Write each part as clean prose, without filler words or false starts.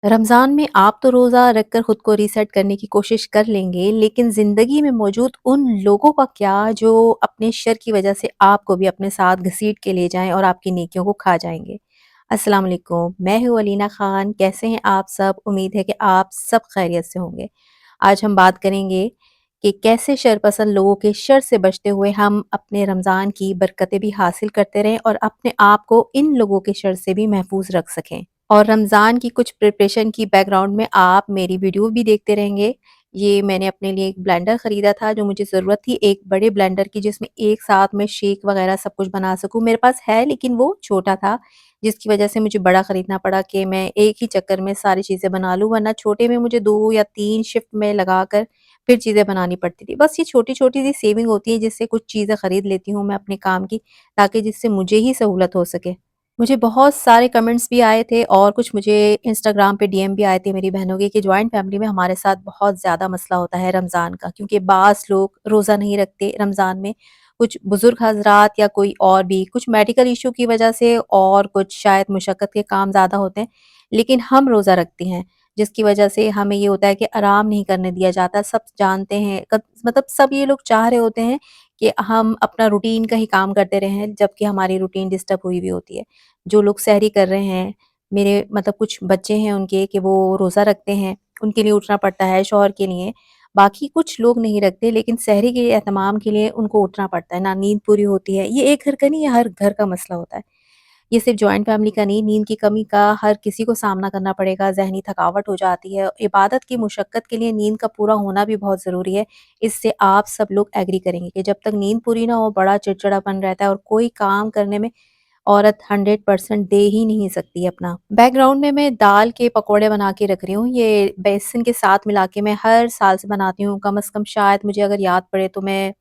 रमज़ान में आप तो रोज़ा रख कर खुद को रीसेट करने की कोशिश कर लेंगे, लेकिन ज़िंदगी में मौजूद उन लोगों का क्या जो अपने शर की वजह से आपको भी अपने साथ घसीट के ले जाएँ और आपकी नेकियों को खा जाएँगे। अस्सलाम वालेकुम, मैं हूँ अलीना ख़ान, कैसे हैं आप सब? उम्मीद है कि आप सब खैरियत से होंगे। आज हम बात करेंगे कि कैसे शर पसंद लोगों के शर से बचते हुए हम अपने रमज़ान की बरकतें भी हासिल करते रहें और अपने आप को इन लोगों के शर से भी महफूज़ रख सकें। और रमज़ान की कुछ प्रिपरेशन की बैकग्राउंड में आप मेरी वीडियो भी देखते रहेंगे। ये मैंने अपने लिए एक ब्लेंडर ख़रीदा था जो मुझे ज़रूरत थी एक बड़े ब्लेंडर की जिसमें एक साथ मैं शेक वग़ैरह सब कुछ बना सकूँ। मेरे पास है लेकिन वो छोटा था, जिसकी वज़ह से मुझे बड़ा ख़रीदना पड़ा कि मैं एक ही चक्कर में सारी चीज़ें बना लूँ, वरना छोटे में मुझे 2 या 3 शिफ्ट में लगाकर फिर चीज़ें बनानी पड़ती थी। बस ये छोटी-छोटी सी सेविंग होती है जिससे कुछ चीज़ें ख़रीद लेती हूँ मैं अपने काम की, ताकि जिससे मुझे ही सहूलत हो सके। मुझे बहुत सारे कमेंट्स भी आए थे और कुछ मुझे इंस्टाग्राम पे डीएम भी आए थे मेरी बहनों के कि जॉइंट फैमिली में हमारे साथ बहुत ज़्यादा मसला होता है रमज़ान का, क्योंकि बास लोग रोज़ा नहीं रखते रमज़ान में। कुछ बुज़ुर्ग हज़रात या कोई और भी कुछ मेडिकल इश्यू की वजह से और कुछ शायद मुशक्क़त के काम ज़्यादा होते हैं, लेकिन हम रोज़ा रखती हैं, जिसकी वजह से हमें ये होता है कि आराम नहीं करने दिया जाता। सब जानते हैं मतलब सब ये लोग चाह रहे होते हैं कि हम अपना रूटीन का ही काम करते रहें, जबकि हमारी रूटीन डिस्टर्ब हुई हुई होती है। जो लोग सहरी कर रहे हैं, मेरे मतलब कुछ बच्चे हैं उनके कि वो रोज़ा रखते हैं, उनके लिए उठना पड़ता है, शौहर के लिए। बाकी कुछ लोग नहीं रखते लेकिन सहरी के एहतमाम के लिए उनको उठना पड़ता है, ना नींद पूरी होती है। ये एक घर का नहीं, ये हर घर का मसला होता है। ये सिर्फ़ जॉइंट फैमिली का नहीं, नींद की कमी का हर किसी को सामना करना पड़ेगा, ज़हनी थकावट हो जाती है। इबादत की मुशक्क़त के लिए नींद का पूरा होना भी बहुत ज़रूरी है। इससे आप सब लोग एग्री करेंगे कि जब तक नींद पूरी ना हो, बड़ा चिड़चिड़ापन रहता है और कोई काम करने में औरत 100% दे ही नहीं सकती अपना। बैकग्राउंड में मैं दाल के पकौड़े बना के रख रही हूँ। ये बेसन के साथ मिला के मैं हर साल से बनाती हूँ। कम से कम शायद मुझे अगर याद पड़े तो मैं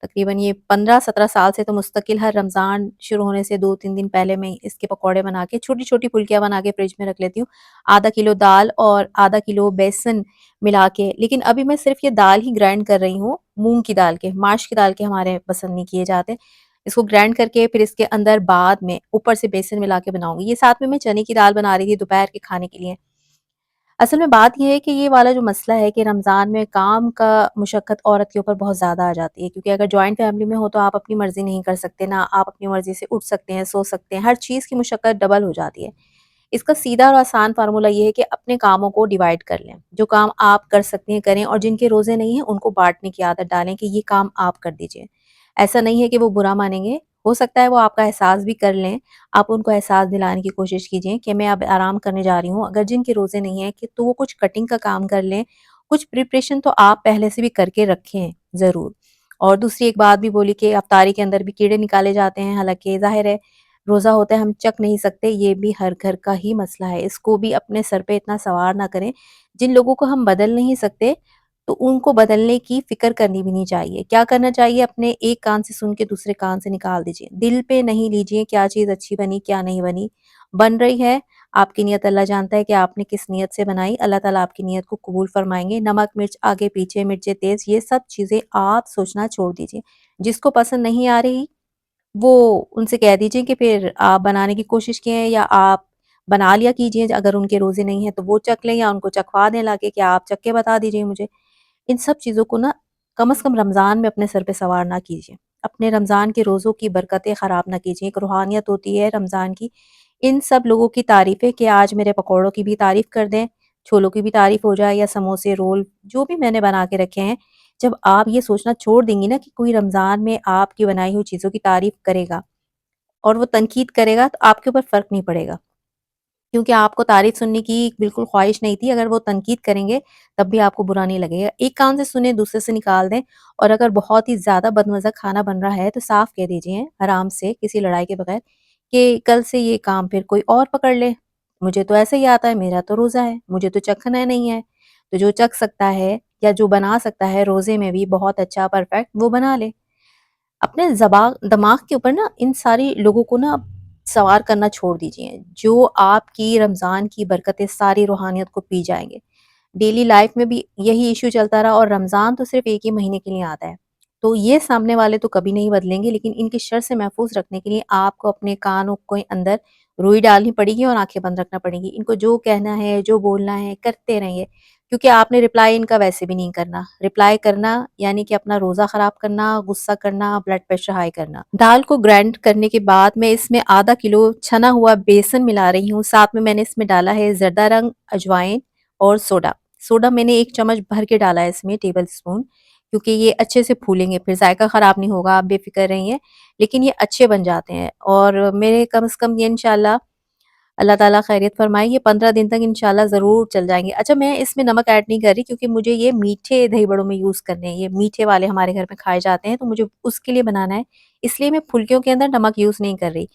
तकरीबन ये 15-17 साल से तो मुस्तकिल हर रमज़ान शुरू होने से 2-3 दिन पहले मैं इसके पकौड़े बना के छोटी-छोटी फुल्कियाँ बना के फ्रिज में रख लेती हूँ। आधा किलो दाल और आधा किलो बेसन मिला के, लेकिन अभी मैं सिर्फ़ ये दाल ही ग्राइंड कर रही हूँ, मूँग की दाल के, माश की दाल के हमारे पसंद नहीं किए जाते। इसको ग्राइंड करके फिर इसके अंदर बाद में ऊपर से बेसन मिला के बनाऊँगी। ये साथ में मैं चने की दाल बना रही थी दोपहर के खाने के लिए। असल में बात ये है कि ये वाला जो मसला है कि रमज़ान में काम का मुशक्क़त औरत के ऊपर बहुत ज़्यादा आ जाती है, क्योंकि अगर जॉइंट फैमिली में हो तो आप अपनी मर्ज़ी नहीं कर सकते, ना आप अपनी मर्ज़ी से उठ सकते हैं, सो सकते हैं, हर चीज़ की मुशक्क़त डबल हो जाती है। इसका सीधा और आसान फ़ॉर्मूला ये है कि अपने कामों को डिवाइड कर लें। जो काम आप कर सकते हैं करें और जिनके रोज़े नहीं हैं उनको बाँटने की आदत डालें कि ये काम आप कर दीजिए। ऐसा नहीं है कि वो बुरा मानेंगे, हो सकता है वो आपका एहसास भी कर लें, आप उनको एहसास दिलाने की कोशिश कीजिए कि मैं अब आराम करने जा रही हूँ। अगर जिनके रोज़े नहीं हैं कि तो वो कुछ कटिंग का काम कर लें, कुछ प्रिपरेशन तो आप पहले से भी करके रखें ज़रूर। और दूसरी एक बात भी बोली कि अफ्तारी के अंदर भी कीड़े निकाले जाते हैं, हालाँकि ज़ाहिर है रोज़ा होता है हम चख नहीं सकते, ये भी हर घर का ही मसला है। इसको भी अपने सर पे इतना सवार ना करें। जिन लोगों को हम बदल नहीं सकते, तो उनको बदलने की फ़िक्र करनी भी नहीं चाहिए। क्या करना चाहिए, अपने एक कान से सुन के दूसरे कान से निकाल दीजिए। दिल पे नहीं लीजिए क्या चीज़ अच्छी बनी, क्या नहीं बनी। बन रही है, आपकी नियत अल्लाह जानता है कि आपने किस नियत से बनाई। अल्लाह ताला आपकी नियत को कबूल फरमाएँगे। नमक, मिर्च आगे-पीछे, मिर्चें तेज़, ये सब चीज़ें आप सोचना छोड़ दीजिए। जिसको पसंद नहीं आ रही वो उनसे कह दीजिए कि फिर आप बनाने की कोशिश किए या आप बना लिया कीजिए, अगर उनके रोज़े नहीं हैं तो वो चख लें या उनको चखवा दें लाके कि आप चख के बता दीजिए मुझे। इन सब चीज़ों को ना कम से कम रमज़ान में अपने सर पे सवार ना कीजिए। अपने रमज़ान के रोज़ों की बरकतें ख़राब ना कीजिए। एक रूहानियत होती है रमज़ान की। इन सब लोगों की तारीफ़ें कि आज मेरे पकौड़ों की भी तारीफ़ कर दें, छोलों की भी तारीफ़ हो जाए या समोसे, रोल जो भी मैंने बना के रखे हैं। जब आप ये सोचना छोड़ देंगी ना कि कोई रमज़ान में आपकी बनाई हुई चीज़ों की तारीफ़ करेगा और वो तनकीद करेगा तो आपके ऊपर फ़र्क नहीं पड़ेगा। क्योंकि आपको तारीफ़ सुनने की बिल्कुल ख़्वाहिश नहीं थी, अगर वो तनकीद करेंगे तब भी आपको बुरा नहीं लगेगा। एक कान से सुने दूसरे से निकाल दें, और अगर बहुत ही ज़्यादा बदमज़ा खाना बन रहा है तो साफ़ कह दीजिए आराम से किसी लड़ाई के बगैर कि कल से ये काम फिर कोई और पकड़ ले। मुझे तो ऐसे ही आता है, मेरा तो रोज़ा है, मुझे तो चखना नहीं है। तो जो चख सकता है या जो बना सकता है रोज़े में भी बहुत अच्छा परफ़ेक्ट, वो बना ले। अपने दिमाग के ऊपर ना इन सारी लोगों को ना सवार करना छोड़ दीजिए, जो आपकी रमज़ान की बरकतें सारी रूहानियत को पी जाएँगे। डेली लाइफ में भी यही इश्यू चलता रहा और रमज़ान तो सिर्फ़ 1 ही महीने के लिए आता है। तो ये सामने वाले तो कभी नहीं बदलेंगे, लेकिन इनके शर से महफ़ूज़ रखने के लिए आपको अपने कानों के अंदर रुई डालनी पड़ेगी और आँखें बंद रखना पड़ेगी। इनको जो कहना है, जो बोलना है, करते रहिए, क्योंकि आपने रिप्लाई इनका वैसे भी नहीं करना। रिप्लाई करना यानी कि अपना रोज़ा ख़राब करना, गुस्सा करना, ब्लड प्रेशर हाई करना। दाल को ग्राइंड करने के बाद मैं इसमें आधा किलो छना हुआ बेसन मिला रही हूँ। साथ में मैंने इसमें डाला है ज़र्दा रंग, अजवाइन और सोडा। सोडा मैंने 1 चम्मच भर के डाला है इसमें, टेबल स्पून, क्योंकि ये अच्छे से फूलेंगे, फिर ज़ायका ख़राब नहीं होगा, आप बेफ़िक्र रहिए। लेकिन ये अच्छे बन जाते हैं और मेरे कम से कम ये इंशाल्लाह अल्लाह ताला खैरियत फ़रमाए, ये 15 दिन तक इंशाल्लाह ज़रूर चल जाएँगे। अच्छा, मैं इसमें नमक ऐड नहीं कर रही क्योंकि मुझे ये मीठे दही बड़ों में यूज़ करने हैं, ये मीठे वाले हमारे घर में खाए जाते हैं, तो मुझे उसके लिए बनाना है, इसलिए मैं फुल्कियों के अंदर नमक यूज़ नहीं कर रही।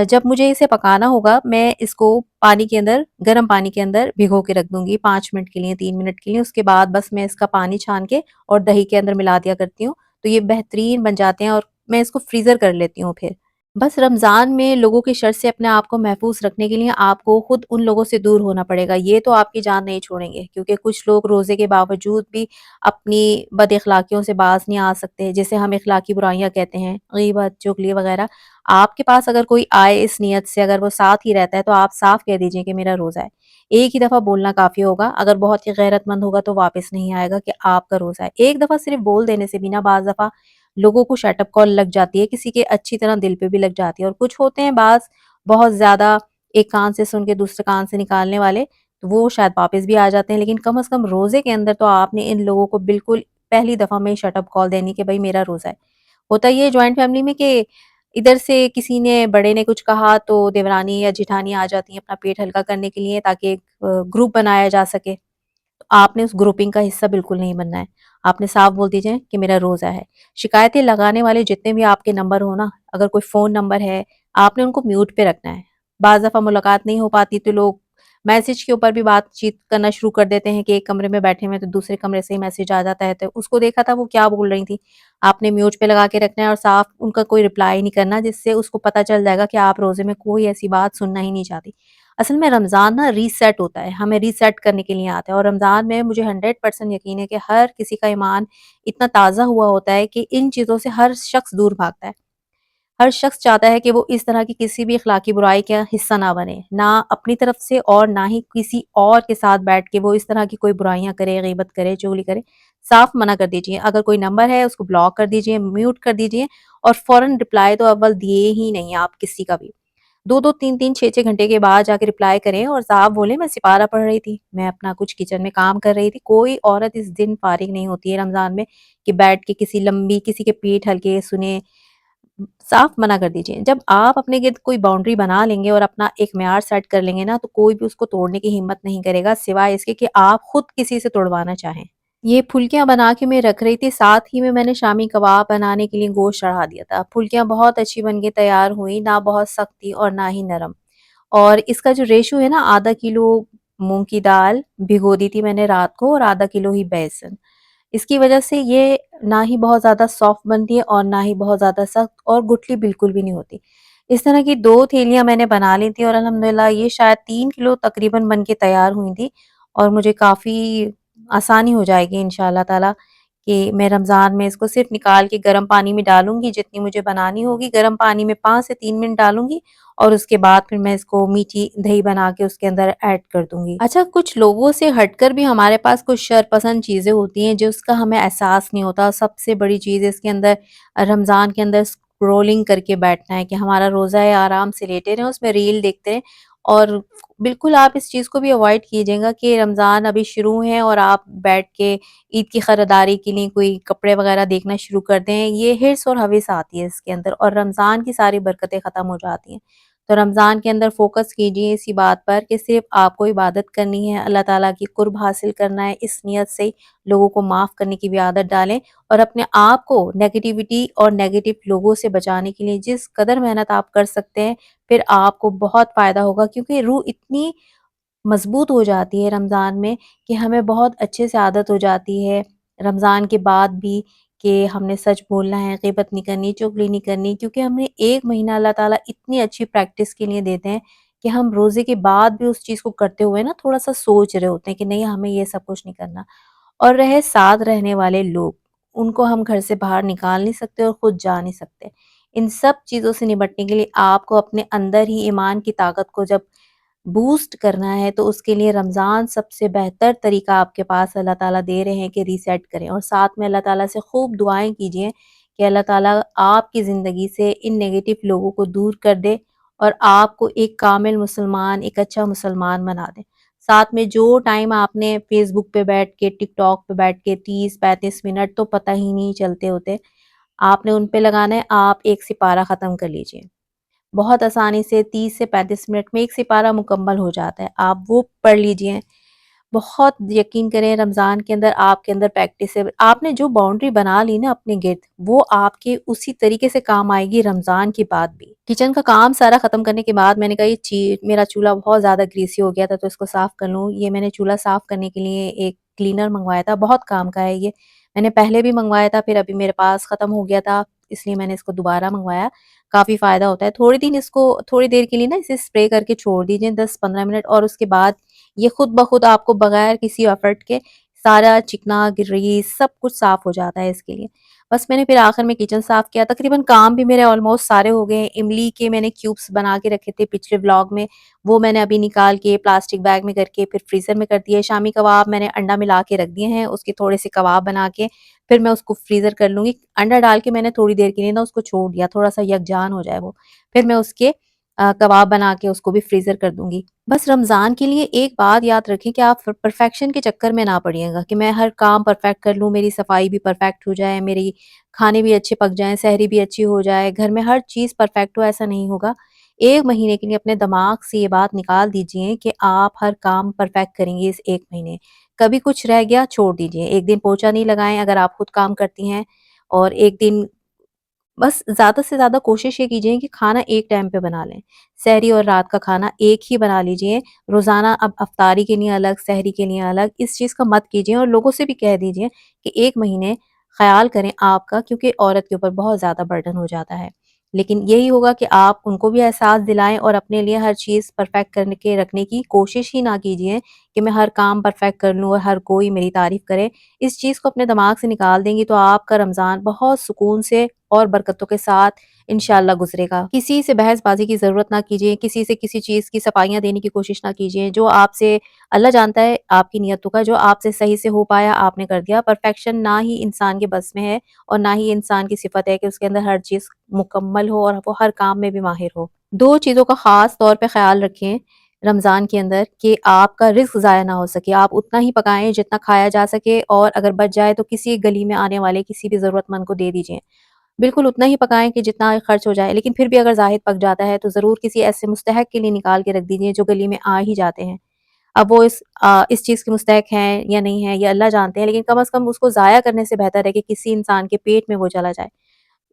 जब मुझे इसे पकाना होगा, मैं इसको पानी के अंदर, गर्म पानी के अंदर भिगो के रख दूँगी 5 मिनट के लिए, 3 मिनट के लिए, उसके बाद बस मैं इसका पानी छान के और दही के अंदर मिला दिया करती हूँ, तो ये बेहतरीन बन जाते हैं और मैं इसको फ्रीज़र कर लेती हूँ फिर। बस रमज़ान में लोगों के शर से अपने आप को महफूज़ रखने के लिए आपको खुद उन लोगों से दूर होना पड़ेगा। ये तो आपकी जान नहीं छोड़ेंगे, क्योंकि कुछ लोग रोज़े के बावजूद भी अपनी बद-अखलाकियों से बाज़ नहीं आ सकते, जिसे हम अखलाकी बुराइयाँ कहते हैं, ग़ीबत, चुगली वग़ैरह। आपके पास अगर कोई आए इस नियत से, अगर वो साथ ही रहता है, तो आप साफ कह दीजिए कि मेरा रोज़ा है। एक ही दफ़ा बोलना काफ़ी होगा, अगर बहुत ही गैरतमंद होगा तो वापस नहीं आएगा कि आपका रोज़ा है। एक दफ़ा सिर्फ़ बोल देने से भी ना बाज़ दफ़ा लोगों को शट अप कॉल लग जाती है, किसी के अच्छी तरह दिल पे भी लग जाती है, और कुछ होते हैं बाज़ बहुत ज़्यादा एक कान से सुन के दूसरे कान से निकालने वाले, तो वो शायद वापस भी आ जाते हैं। लेकिन कम से कम रोज़े के अंदर तो आपने इन लोगों को बिल्कुल पहली दफ़ा में ही शट अप कॉल देनी कि भई मेरा रोज़ा है। होता ये है जॉइंट फैमिली में कि इधर से किसी ने, बड़े ने कुछ कहा तो देवरानी या जेठानी आ जाती हैं अपना पेट हल्का करने के लिए, ताकि एक ग्रुप बनाया जा सके। आपने उस ग्रुपिंग का हिस्सा बिल्कुल नहीं बनना है। आपने साफ बोल दीजिए कि मेरा रोज़ा है। शिकायतें लगाने वाले जितने भी आपके नंबर हो ना, अगर कोई फ़ोन नंबर है, आपने उनको म्यूट पे रखना है। बाज़ दफ़ा मुलाकात नहीं हो पाती तो लोग मैसेज के ऊपर भी बातचीत करना शुरू कर देते हैं कि एक कमरे में बैठे हुए हैं तो दूसरे कमरे से ही मैसेज आ जाता है, तो उसको देखा था वो क्या बोल रही थी। आपने म्यूट पे लगा के रखना है और साफ उनका कोई रिप्लाई नहीं करना, जिससे उसको पता चल जाएगा कि आप रोज़े में कोई ऐसी बात सुनना ही नहीं चाहती। असल में रमज़ान ना रीसेट होता है, हमें रीसेट करने के लिए आता है, और रमज़ान में मुझे 100% यकीन है कि हर किसी का ईमान इतना ताज़ा हुआ होता है कि इन चीज़ों से हर शख्स दूर भागता है। हर शख्स चाहता है कि वो इस तरह की किसी भी इखलाकी बुराई का हिस्सा ना बने, ना अपनी तरफ से और ना ही किसी और के साथ बैठ के वो इस तरह की कोई बुराइयाँ करे, गीबत करे, चुगली करे। साफ मना कर दीजिए, अगर कोई नंबर है उसको ब्लॉक कर दीजिए, म्यूट कर दीजिए, और फ़ौरन रिप्लाई तो अव्वल दिए ही नहीं आप किसी का भी। 2-2 3-3 6-6 घंटे के बाद जाके रिप्लाई करें और साहब बोले मैं सिपारा पढ़ रही थी, मैं अपना कुछ किचन में काम कर रही थी। कोई औरत इस दिन फारिग नहीं होती है रमज़ान में कि बैठ के किसी लंबी, किसी के पीठ हल्के सुने। साफ मना कर दीजिए। जब आप अपने गिर्द कोई बाउंड्री बना लेंगे और अपना एक म्यार सेट कर लेंगे ना, तो कोई भी उसको तोड़ने की हिम्मत नहीं करेगा, सिवाय इसके कि आप खुद किसी से तोड़वाना चाहें। ये फुल्कियाँ बना के मैं रख रही थी, साथ ही में मैंने शामी कबाब बनाने के लिए गोश्त चढ़ा दिया था। फुल्कियाँ बहुत अच्छी बन के तैयार हुई, ना बहुत सख्त थी और ना ही नरम। और इसका जो रेशो है ना, आधा किलो मूँग की दाल भिगो दी थी मैंने रात को और आधा किलो ही बेसन। इसकी वजह से ये ना ही बहुत ज़्यादा सॉफ्ट बनती है और ना ही बहुत ज़्यादा सख्त, और गुठली बिल्कुल भी नहीं होती। इस तरह की 2 थैलियाँ मैंने बना ली थी और अल्हम्दुलिल्लाह ये शायद 3 किलो तकरीबन बन के तैयार हुई थी, और मुझे काफ़ी आसानी हो जाएगी इंशाअल्लाह ताला कि मैं रमज़ान में इसको सिर्फ़ निकाल के गर्म पानी में डालूँगी, जितनी मुझे बनानी होगी, गर्म पानी में 5 से 3 मिनट डालूँगी, और उसके बाद फिर मैं इसको मीठी दही बना के उसके अंदर ऐड कर दूँगी। अच्छा, कुछ लोगों से हटकर भी हमारे पास कुछ शरपसंद चीज़ें होती हैं जिसका हमें एहसास नहीं होता। सबसे बड़ी चीज़ इसके अंदर, रमज़ान के अंदर स्क्रॉलिंग करके बैठना है कि हमारा रोज़ा है, आराम से लेटे रहें, उसमें रील देखते रहें। और बिल्कुल आप इस चीज़ को भी अवॉइड कीजिएगा कि रमज़ान अभी शुरू है और आप बैठ के ईद की खरीदारी के लिए कोई कपड़े वगैरह देखना शुरू कर दें। ये हिर्स और हविस आती है इसके अंदर, और रमज़ान की सारी बरकतें ख़त्म हो जाती हैं। तो रमज़ान के अंदर फ़ोकस कीजिए इसी बात पर कि सिर्फ़ आपको इबादत करनी है, अल्लाह ताला की कुर्ब हासिल करना है, इस नियत से लोगों को माफ़ करने की भी आदत डालें, और अपने आप को नेगेटिविटी और नेगेटिव लोगों से बचाने के लिए जिस कदर मेहनत आप कर सकते हैं, फिर आपको बहुत फ़ायदा होगा, क्योंकि रूह इतनी मज़बूत हो जाती है रमज़ान में कि हमें बहुत अच्छे से आदत हो जाती है रमज़ान के बाद भी कि हमने सच बोलना है, ग़ीबत नहीं करनी, चुगली नहीं करनी, क्योंकि हमें 1 महीना अल्लाह ताला इतनी अच्छी प्रैक्टिस के लिए देते हैं कि हम रोज़े के बाद भी उस चीज़ को करते हुए ना थोड़ा-सा सोच रहे होते हैं कि नहीं, हमें ये सब कुछ नहीं करना। और रहे साथ रहने वाले लोग, उनको हम घर से बाहर निकाल नहीं सकते और खुद जा नहीं सकते। ان سب چیزوں سے نمٹنے کے لیے آپ کو اپنے اندر ہی ایمان کی طاقت کو جب بوسٹ کرنا ہے تو اس کے لیے رمضان سب سے بہتر طریقہ آپ کے پاس اللہ تعالیٰ دے رہے ہیں کہ ریسیٹ کریں، اور ساتھ میں اللہ تعالیٰ سے خوب دعائیں کیجئے کہ اللہ تعالیٰ آپ کی زندگی سے ان نیگیٹو لوگوں کو دور کر دے اور آپ کو ایک کامل مسلمان، ایک اچھا مسلمان بنا دے۔ ساتھ میں جو ٹائم آپ نے فیس بک پہ بیٹھ کے، ٹک ٹاک پہ بیٹھ کے 30-35 منٹ تو پتہ ہی نہیں چلتے ہوتے، آپ نے ان پہ لگانا ہے، آپ ایک سپارہ ختم کر لیجئے۔ بہت آسانی سے 30 سے 35 منٹ میں ایک سپارہ مکمل ہو جاتا ہے، آپ وہ پڑھ لیجئے۔ بہت یقین کریں رمضان کے اندر آپ کے اندر پریکٹس ہے، آپ نے جو باؤنڈری بنا لی نا اپنے گرد، وہ آپ کے اسی طریقے سے کام آئے گی رمضان کے بعد بھی۔ کچن کا کام سارا ختم کرنے کے بعد میں نے کہا یہ میرا چولہا بہت زیادہ گریسی ہو گیا تھا تو اس کو صاف کر لوں۔ یہ میں نے چولہا صاف کرنے کے لیے ایک کلینر منگوایا تھا، بہت کام کا ہے یہ، میں نے پہلے بھی منگوایا تھا، پھر ابھی میرے پاس ختم ہو گیا تھا اس لیے میں نے اس کو دوبارہ منگوایا۔ کافی فائدہ ہوتا ہے، تھوڑی دیر کے لیے نا اسے اسپرے کر کے چھوڑ دیجئے 10-15 منٹ، اور اس کے بعد یہ خود بخود آپ کو بغیر کسی ایفرٹ کے سارا چکنا گریس سب کچھ صاف ہو جاتا ہے اس کے لیے۔ بس میں نے پھر آخر میں کچن صاف کیا، تقریباً کام بھی میرے آلموسٹ سارے ہو گئے ہیں۔ املی کے میں نے کیوبس بنا کے رکھے تھے پچھلے ولاگ میں، وہ میں نے ابھی نکال کے پلاسٹک بیگ میں کر کے پھر فریزر میں کر دیے۔ شامی کباب میں نے انڈا ملا کے رکھ دیے ہیں، اس کے تھوڑے سے کباب بنا کے پھر میں اس کو فریزر کر لوں گی۔ انڈا ڈال کے میں نے تھوڑی دیر کے لیے نا اس کو چھوڑ دیا، تھوڑا سا یکجان ہو جائے وہ، پھر میں اس کے کباب بنا کے اس کو بھی فریزر کر دوں گی۔ بس رمضان کے لیے ایک بات یاد رکھیں کہ آپ پرفیکشن کے چکر میں نہ پڑیے گا کہ میں ہر کام پرفیکٹ کر لوں، میری صفائی بھی پرفیکٹ ہو جائے، میری کھانے بھی اچھے پک جائیں، سحری بھی اچھی ہو جائے، گھر میں ہر چیز پرفیکٹ ہو، ایسا نہیں ہوگا۔ 1 مہینے کے لیے اپنے دماغ سے یہ بات نکال دیجئے کہ آپ ہر کام پرفیکٹ کریں گے اس 1 مہینے۔ کبھی کچھ رہ گیا چھوڑ دیجئے، ایک دن پوچھا نہیں لگائیں اگر آپ خود کام کرتی ہیں، اور ایک دن بس زیادہ سے زیادہ کوشش یہ کیجئے کہ کھانا ایک ٹائم پہ بنا لیں، سحری اور رات کا کھانا ایک ہی بنا لیجئے۔ روزانہ اب افطاری کے لیے الگ، سحری کے لیے الگ، اس چیز کا مت کیجئے، اور لوگوں سے بھی کہہ دیجئے کہ 1 مہینے خیال کریں آپ کا، کیونکہ عورت کے اوپر بہت زیادہ برڈن ہو جاتا ہے۔ لیکن یہی ہوگا کہ آپ ان کو بھی احساس دلائیں اور اپنے لیے ہر چیز پرفیکٹ کرنے کے رکھنے کی کوشش ہی نہ کیجئے کہ میں ہر کام پرفیکٹ کر لوں اور ہر کوئی میری تعریف کرے۔ اس چیز کو اپنے دماغ سے نکال دیں گی تو آپ کا رمضان بہت سکون سے اور برکتوں کے ساتھ انشاءاللہ گزرے گا۔ کسی سے بحث بازی کی ضرورت نہ کیجیے، کسی سے کسی چیز کی صفائیاں دینے کی کوشش نہ کیجیے۔ جو آپ سے اللہ جانتا ہے آپ کی نیتوں کا، جو آپ سے صحیح سے ہو پایا آپ نے کر دیا۔ پرفیکشن نہ ہی انسان کے بس میں ہے اور نہ ہی انسان کی صفت ہے کہ اس کے اندر ہر چیز مکمل ہو اور وہ ہر کام میں بھی ماہر ہو۔ 2 چیزوں کا خاص طور پہ خیال رکھیں رمضان کے اندر کہ آپ کا رزق ضائع نہ ہو سکے، آپ اتنا ہی پکائیں جتنا کھایا جا سکے، اور اگر بچ جائے تو کسی گلی میں آنے والے کسی بھی ضرورت مند کو دے دیجیے۔ بالکل اتنا ہی پکائیں کہ جتنا خرچ ہو جائے، لیکن پھر بھی اگر زاہد پک جاتا ہے تو ضرور کسی ایسے مستحق کے لیے نکال کے رکھ دیجیے جو گلی میں آ ہی جاتے ہیں۔ اب وہ اس چیز کے مستحق ہیں یا نہیں ہیں یہ اللہ جانتے ہیں، لیکن کم از کم اس کو ضائع کرنے سے بہتر ہے کہ کسی انسان کے پیٹ میں وہ چلا جائے۔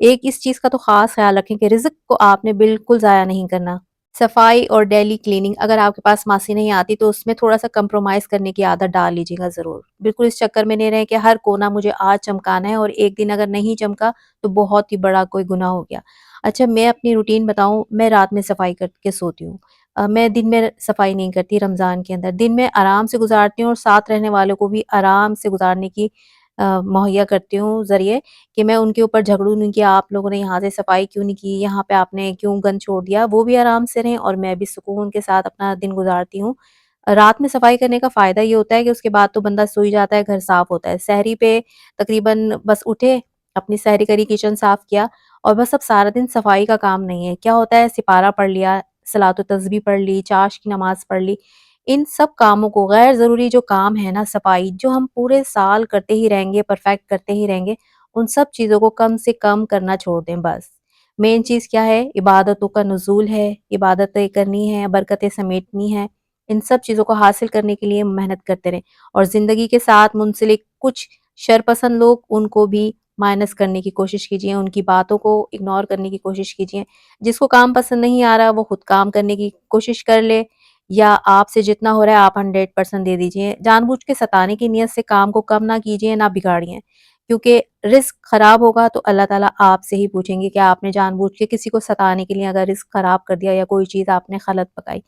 ایک اس چیز کا تو خاص خیال رکھیں کہ رزق کو آپ نے بالکل ضائع نہیں کرنا۔ صفائی اور ڈیلی کلیننگ، اگر آپ کے پاس ماسی نہیں آتی تو اس میں تھوڑا سا کمپرومائز کرنے کی عادت ڈال لیجیے گا ضرور۔ بالکل اس چکر میں نہیں رہیں کہ ہر کونا مجھے آج چمکانا ہے اور ایک دن اگر نہیں چمکا تو بہت ہی بڑا کوئی گناہ ہو گیا۔ اچھا میں اپنی روٹین بتاؤں، میں رات میں صفائی کر کے سوتی ہوں، میں دن میں صفائی نہیں کرتی رمضان کے اندر۔ دن میں آرام سے گزارتی ہوں اور ساتھ رہنے والوں کو بھی آرام سے گزارنے کی مہیا کرتی ہوں ذریعے کہ میں ان کے اوپر جھگڑوں نہیں کہ آپ لوگوں نے یہاں سے صفائی کیوں نہیں کی، یہاں پہ آپ نے کیوں گند چھوڑ دیا، وہ بھی آرام سے رہیں اور میں بھی سکون کے ساتھ اپنا دن گزارتی ہوں۔ رات میں صفائی کرنے کا فائدہ یہ ہوتا ہے کہ اس کے بعد تو بندہ سوئی جاتا ہے، گھر صاف ہوتا ہے۔ سحری پہ تقریباً بس اٹھے، اپنی سحری کری، کچن صاف کیا، اور بس اب سارا دن صفائی کا کام نہیں ہے۔ کیا ہوتا ہے، سپارہ پڑھ لیا، صلاۃ و تسبیح پڑھ لی، چاش کی نماز پڑھ لی، ان سب کاموں کو، غیر ضروری جو کام ہے نا صفائی، جو ہم پورے سال کرتے ہی رہیں گے، پرفیکٹ کرتے ہی رہیں گے، ان سب چیزوں کو کم سے کم کرنا چھوڑ دیں بس۔ مین چیز کیا ہے، عبادتوں کا نزول ہے، عبادتیں کرنی ہے، برکتیں سمیٹنی ہے، ان سب چیزوں کو حاصل کرنے کے لیے محنت کرتے رہیں، اور زندگی کے ساتھ منسلک کچھ شرپسند لوگ ان کو بھی مائنس کرنے کی کوشش کیجیے، ان کی باتوں کو اگنور کرنے کی کوشش کیجیے۔ جس کو کام پسند نہیں آ رہا وہ خود کام کرنے کی کوشش کر لے، یا آپ سے جتنا ہو رہا ہے آپ 100% دے دیجیے۔ جان بوجھ کے ستانے کی نیت سے کام کو کم نہ کیجیے، نہ بگاڑیے، کیونکہ رزق خراب ہوگا تو اللہ تعالیٰ آپ سے ہی پوچھیں گے کہ آپ نے جان بوجھ کے کسی کو ستانے کے لیے اگر رزق خراب کر دیا یا کوئی چیز آپ نے غلط پکائی۔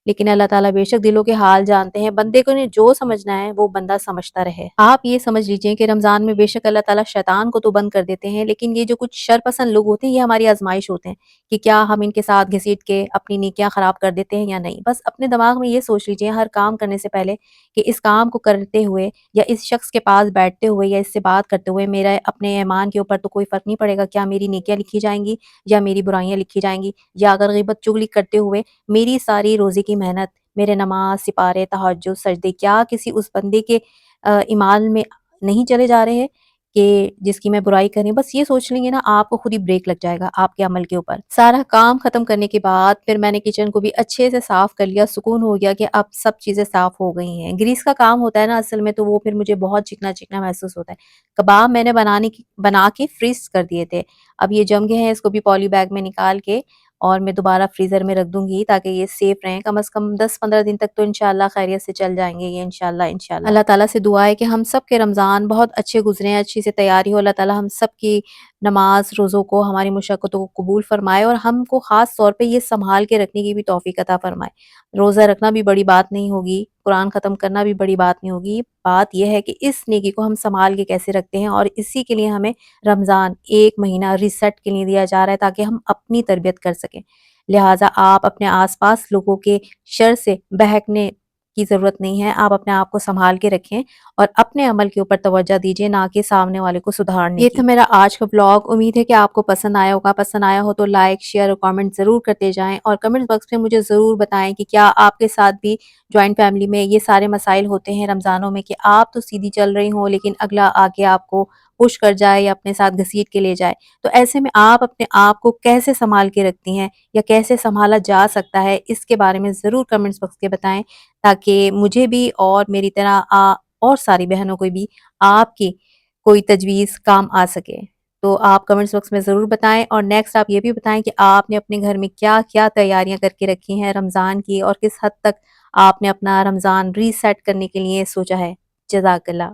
لیکن اللہ تعالیٰ بے شک دلوں کے حال جانتے ہیں، بندے کو نے جو سمجھنا ہے وہ بندہ سمجھتا رہے۔ آپ یہ سمجھ لیجئے کہ رمضان میں بے شک اللہ تعالیٰ شیطان کو تو بند کر دیتے ہیں، لیکن یہ جو کچھ شر پسند لوگ ہوتے ہیں یہ ہماری آزمائش ہوتے ہیں کہ کیا ہم ان کے ساتھ گھسیٹ کے اپنی نیکیاں خراب کر دیتے ہیں یا نہیں۔ بس اپنے دماغ میں یہ سوچ لیجئے ہر کام کرنے سے پہلے کہ اس کام کو کرتے ہوئے یا اس شخص کے پاس بیٹھتے ہوئے یا اس سے بات کرتے ہوئے میرے اپنے ایمان کے اوپر تو کوئی فرق نہیں پڑے گا، کیا میری نیکیاں لکھی جائیں گی یا میری برائیاں لکھی جائیں گی، یا اگر غیبت چغلی کرتے ہوئے میری ساری روزے کی محنت، میرے نماز، سپارے، تہجد، سجدے کیا کسی اس بندے کے ایمان میں نہیں چلے جا رہے ہیں کہ جس کی میں برائی کریں۔ بس یہ سوچ لیں گے نا آپ کو خود ہی بریک لگ جائے گا آپ کے عمل کے اوپر۔ سارا کام ختم کرنے کے بعد پھر میں نے کچن کو بھی اچھے سے صاف کر لیا، سکون ہو گیا کہ اب سب چیزیں صاف ہو گئی ہیں۔ گریس کا کام ہوتا ہے نا اصل میں، تو وہ پھر مجھے بہت چکنا چکنا محسوس ہوتا ہے۔ کباب میں نے بنا کے فریز کر دیے تھے، اب یہ جم گئے ہیں، اس کو بھی پالی بیگ میں نکال کے اور میں دوبارہ فریزر میں رکھ دوں گی تاکہ یہ سیف رہیں، کم از کم 10-15 دن تک تو انشاءاللہ خیریت سے چل جائیں گے یہ انشاءاللہ انشاءاللہ۔ اللہ تعالیٰ سے دعا ہے کہ ہم سب کے رمضان بہت اچھے گزریں، اچھی سے تیاری ہو، اللہ تعالیٰ ہم سب کی نماز روزوں کو، ہماری مشقتوں کو قبول فرمائے اور ہم کو خاص طور پہ یہ سنبھال کے رکھنے کی بھی توفیق عطا فرمائے۔ روزہ رکھنا بھی بڑی بات نہیں ہوگی، قرآن ختم کرنا بھی بڑی بات نہیں ہوگی، بات یہ ہے کہ اس نیکی کو ہم سنبھال کے کیسے رکھتے ہیں، اور اسی کے لیے ہمیں رمضان ایک مہینہ ریسیٹ کے لیے دیا جا رہا ہے تاکہ ہم اپنی تربیت کر سکیں۔ لہٰذا آپ اپنے آس پاس لوگوں کے شر سے بہکنے کی ضرورت نہیں ہے، آپ اپنے آپ کو سنبھال کے رکھیں اور اپنے عمل کے اوپر توجہ دیجیے، نہ کہ سامنے والے کو سدھارنے کی۔ یہ تھا میرا آج کا بلاگ، امید ہے کہ آپ کو پسند آیا ہوگا، پسند آیا ہو تو لائک، شیئر اور کامنٹ ضرور کرتے جائیں، اور کمنٹ باکس میں مجھے ضرور بتائیں کہ کیا آپ کے ساتھ بھی جوائنٹ فیملی میں یہ سارے مسائل ہوتے ہیں رمضانوں میں کہ آپ تو سیدھی چل رہی ہوں لیکن اگلا آ کے آپ کو پش کر جائے یا اپنے ساتھ گھسیٹ کے لے جائے، تو ایسے میں آپ اپنے آپ کو کیسے سنبھال کے رکھتی ہیں یا کیسے سنبھالا جا سکتا ہے، اس کے بارے میں ضرور کمنٹس باکس کے بتائیں تاکہ مجھے بھی اور میری طرح اور ساری بہنوں کو بھی آپ کی کوئی تجویز کام آ سکے۔ تو آپ کمنٹس باکس میں ضرور بتائیں، اور نیکسٹ آپ یہ بھی بتائیں کہ آپ نے اپنے گھر میں کیا کیا تیاریاں کر کے رکھی ہیں رمضان کی، اور کس حد تک آپ نے اپنا رمضان ریسیٹ کرنے کے لیے سوچا ہے۔ جزاک اللہ۔